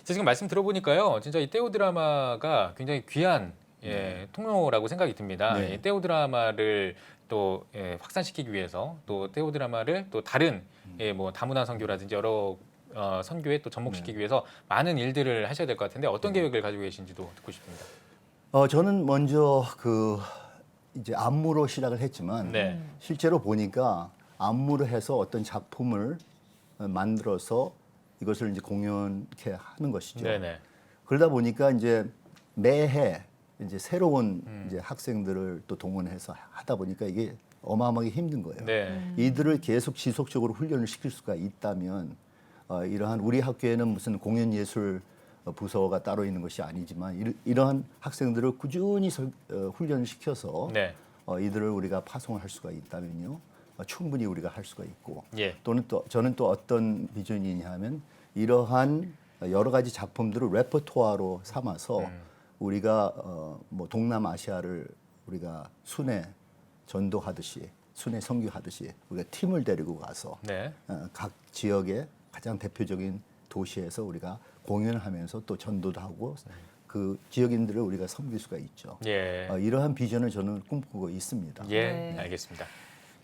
[SPEAKER 1] 지금 말씀 들어보니까요, 진짜 이 떼오 드라마가 굉장히 귀한 통로라고 생각이 듭니다.
[SPEAKER 13] 네.
[SPEAKER 1] 이 떼오 드라마를 또 확산시키기 위해서 또 떼오 드라마를 또 다른 뭐 다문화 선교라든지 여러 선교에 또 접목시키기 위해서 많은 일들을 하셔야 될 것 같은데 어떤 계획을 가지고 계신지도 듣고 싶습니다.
[SPEAKER 13] 저는 먼저 이제 안무로 시작을 했지만
[SPEAKER 1] 네.
[SPEAKER 13] 실제로 보니까 안무를 해서 어떤 작품을 만들어서 이것을 이제 공연케 하는 것이죠.
[SPEAKER 1] 네네.
[SPEAKER 13] 그러다 보니까 이제 매해 이제 새로운 이제 학생들을 또 동원해서 하다 보니까 이게 어마어마하게 힘든 거예요.
[SPEAKER 1] 네.
[SPEAKER 13] 이들을 계속 지속적으로 훈련을 시킬 수가 있다면 이러한 우리 학교에는 무슨 공연 예술 부서가 따로 있는 것이 아니지만 이러한 학생들을 꾸준히 훈련을 시켜서
[SPEAKER 1] 네.
[SPEAKER 13] 이들을 우리가 파송을 할 수가 있다면요. 충분히 우리가 할 수가 있고
[SPEAKER 1] 예.
[SPEAKER 13] 또는 또 저는 또 어떤 비전이냐 하면 이러한 여러 가지 작품들을 레퍼토아로 삼아서 우리가 뭐 동남아시아를 우리가 순회 전도하듯이 순회 선교하듯이 우리가 팀을 데리고 가서
[SPEAKER 1] 네.
[SPEAKER 13] 각 지역의 가장 대표적인 도시에서 우리가 공연을 하면서 또 전도도 하고 그 지역인들을 우리가 섬길 수가 있죠.
[SPEAKER 1] 예.
[SPEAKER 13] 이러한 비전을 저는 꿈꾸고 있습니다.
[SPEAKER 1] 예,
[SPEAKER 2] 네.
[SPEAKER 1] 알겠습니다.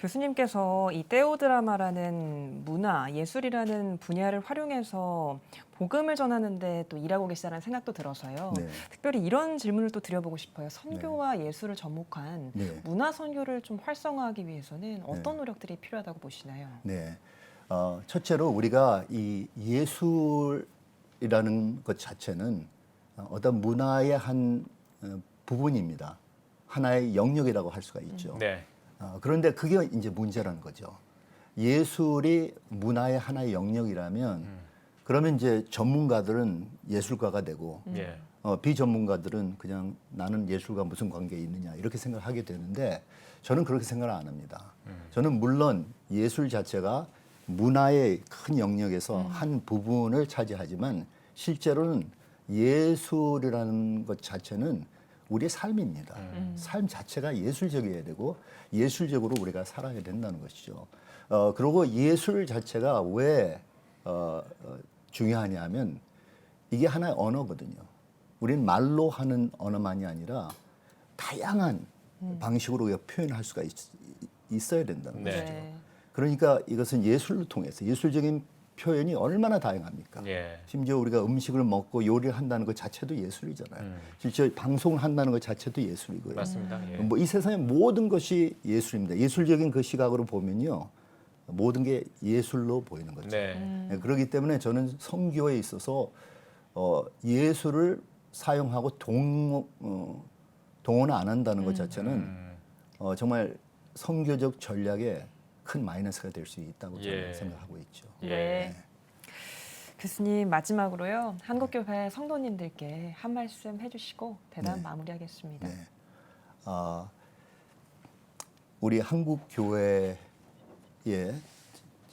[SPEAKER 2] 교수님께서 이 떼오 드라마라는 문화, 예술이라는 분야를 활용해서 복음을 전하는데 또 일하고 계시다는 생각도 들어서요.
[SPEAKER 13] 네.
[SPEAKER 2] 특별히 이런 질문을 또 드려보고 싶어요. 선교와 예술을 접목한
[SPEAKER 13] 네.
[SPEAKER 2] 문화 선교를 좀 활성화하기 위해서는 어떤 노력들이 필요하다고 보시나요?
[SPEAKER 13] 네. 첫째로 우리가 이 예술이라는 것 자체는 어떤 문화의 한 부분입니다. 하나의 영역이라고 할 수가 있죠.
[SPEAKER 1] 네.
[SPEAKER 13] 그런데 그게 이제 문제라는 거죠. 예술이 문화의 하나의 영역이라면 그러면 이제 전문가들은 예술가가 되고
[SPEAKER 1] 예.
[SPEAKER 13] 비전문가들은 그냥 나는 예술과 무슨 관계 있느냐 이렇게 생각을 하게 되는데 저는 그렇게 생각을 안 합니다. 저는 물론 예술 자체가 문화의 큰 영역에서 한 부분을 차지하지만 실제로는 예술이라는 것 자체는 우리의 삶입니다. 삶 자체가 예술적이어야 되고 예술적으로 우리가 살아야 된다는 것이죠. 그리고 예술 자체가 왜 중요하냐면 이게 하나의 언어거든요. 우리는 말로 하는 언어만이 아니라 다양한 방식으로 우리가 표현할 수가 있어야 된다는
[SPEAKER 1] 네.
[SPEAKER 13] 것이죠. 그러니까 이것은 예술을 통해서 예술적인 표현이 얼마나 다양합니까?
[SPEAKER 1] 예.
[SPEAKER 13] 심지어 우리가 음식을 먹고 요리를 한다는 것 자체도 예술이잖아요. 실제 방송을 한다는 것 자체도 예술이고요.
[SPEAKER 1] 맞습니다. 예.
[SPEAKER 13] 뭐 이 세상의 모든 것이 예술입니다. 예술적인 그 시각으로 보면요. 모든 게 예술로 보이는 거죠.
[SPEAKER 1] 네.
[SPEAKER 13] 네, 그렇기 때문에 저는 선교에 있어서 예술을 사용하고 동원 안 한다는 것 자체는 정말 선교적 전략에 큰 마이너스가 될 수 있다고 저는
[SPEAKER 1] 예.
[SPEAKER 13] 생각하고 있죠.
[SPEAKER 2] 네. 교수님 마지막으로요. 한국교회 성도님들께 한 말씀 해주시고 대담
[SPEAKER 13] 네.
[SPEAKER 2] 마무리하겠습니다.
[SPEAKER 13] 네. 우리 한국 교회에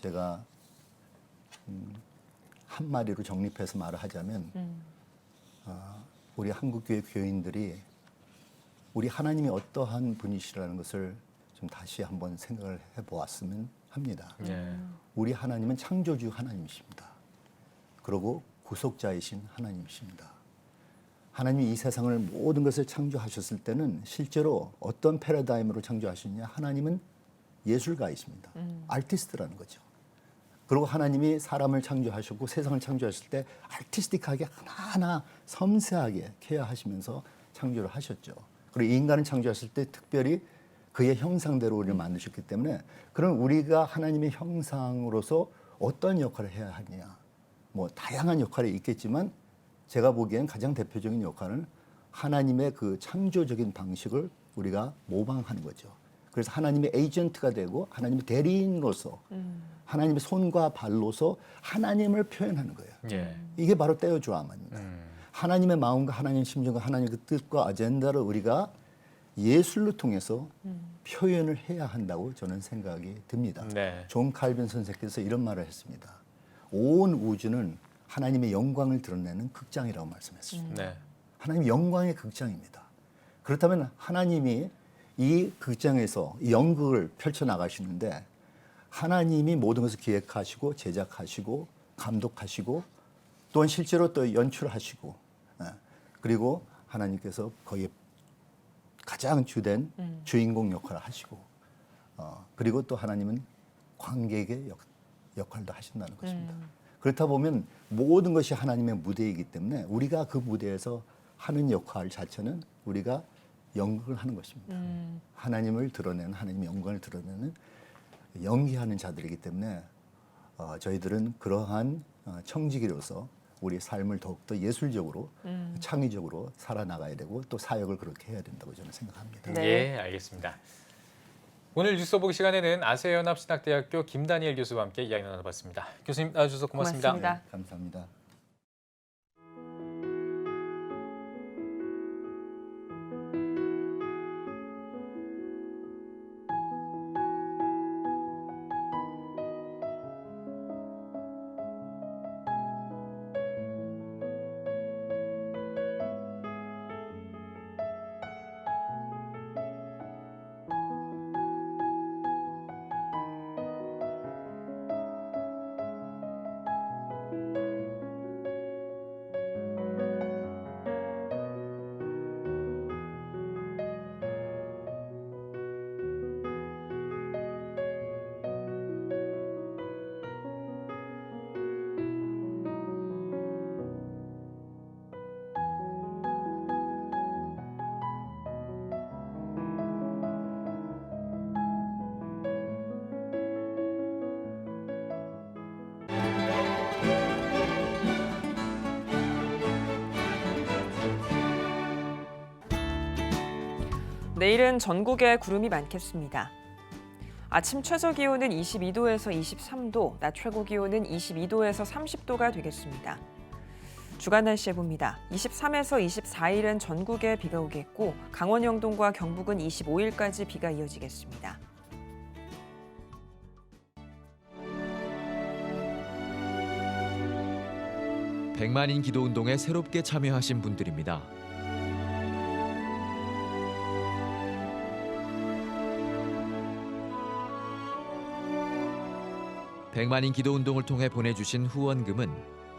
[SPEAKER 13] 제가 한 마디로 정립해서 말을 하자면 우리 한국 교회 교인들이 우리 하나님이 어떠한 분이시라는 것을 좀 다시 한번 생각을 해보았으면 합니다. 우리 하나님은 창조주 하나님이십니다. 그리고 구속자이신 하나님이십니다. 하나님이 이 세상을 모든 것을 창조하셨을 때는 실제로 어떤 패러다임으로 창조하셨냐? 하나님은 예술가이십니다. 아티스트라는 거죠. 그리고 하나님이 사람을 창조하셨고 세상을 창조하실 때 아티스틱하게 하나하나 섬세하게 케어하시면서 창조를 하셨죠. 그리고 인간을 창조하실 때 특별히 그의 형상대로 우리를 만드셨기 때문에 그럼 우리가 하나님의 형상으로서 어떤 역할을 해야 하느냐. 뭐 다양한 역할이 있겠지만 제가 보기엔 가장 대표적인 역할은 하나님의 그 창조적인 방식을 우리가 모방하는 거죠. 그래서 하나님의 에이전트가 되고 하나님의 대리인으로서 하나님의 손과 발로서 하나님을 표현하는 거예요.
[SPEAKER 1] 예.
[SPEAKER 13] 이게 바로 떼어주아마입니다. 하나님의 마음과 하나님의 심정과 하나님의 그 뜻과 아젠다를 우리가 예술로 통해서 표현을 해야 한다고 저는 생각이 듭니다.
[SPEAKER 1] 네.
[SPEAKER 13] 존 칼빈 선생께서 이런 말을 했습니다. 온 우주는 하나님의 영광을 드러내는 극장이라고 말씀했습니다.
[SPEAKER 1] 네.
[SPEAKER 13] 하나님의 영광의 극장입니다. 그렇다면 하나님이 이 극장에서 연극을 펼쳐나가시는데 하나님이 모든 것을 기획하시고 제작하시고 감독하시고 또한 실제로 또 연출하시고 그리고 하나님께서 거기에 가장 주된 주인공 역할을 하시고 그리고 또 하나님은 관객의 역할도 하신다는 것입니다. 그렇다 보면 모든 것이 하나님의 무대이기 때문에 우리가 그 무대에서 하는 역할 자체는 우리가 연극을 하는 것입니다. 하나님을 드러내는 하나님의 영광을 드러내는 연기하는 자들이기 때문에 저희들은 그러한 청지기로서 우리 삶을 더욱더 예술적으로 창의적으로 살아나가야 되고 또 사역을 그렇게 해야 된다고 저는 생각합니다.
[SPEAKER 2] 네.
[SPEAKER 1] 예, 알겠습니다. 오늘 뉴스 보기 시간에는 아세아연합신학대학교 김다니엘 교수와 함께 이야기 나눠봤습니다. 교수님 나와주셔서 고맙습니다.
[SPEAKER 2] 고맙습니다.
[SPEAKER 13] 네, 감사합니다.
[SPEAKER 2] 내일은 전국에 구름이 많겠습니다. 아침 최저 기온은 22도에서 23도, 낮 최고 기온은 22도에서 30도가 되겠습니다. 주간 날씨 해봅니다. 23에서 24일은 전국에 비가 오겠고 강원 영동과 경북은 25일까지 비가 이어지겠습니다.
[SPEAKER 12] 백만인 기도운동에 새롭게 참여하신 분들입니다. 백만인 기도운동을 통해 보내주신 후원금은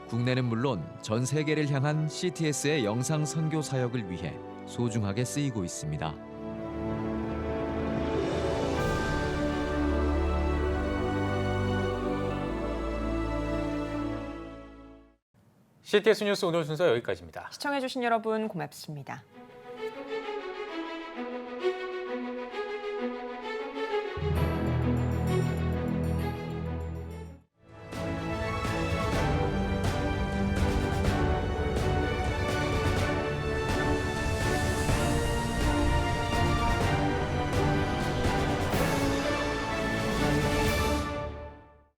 [SPEAKER 12] 국내는 물론 전 세계를 향한 CTS의 영상 선교 사역을 위해 소중하게 쓰이고 있습니다.
[SPEAKER 1] CTS 뉴스 오늘 순서 여기까지입니다.
[SPEAKER 2] 시청해주신 여러분 고맙습니다.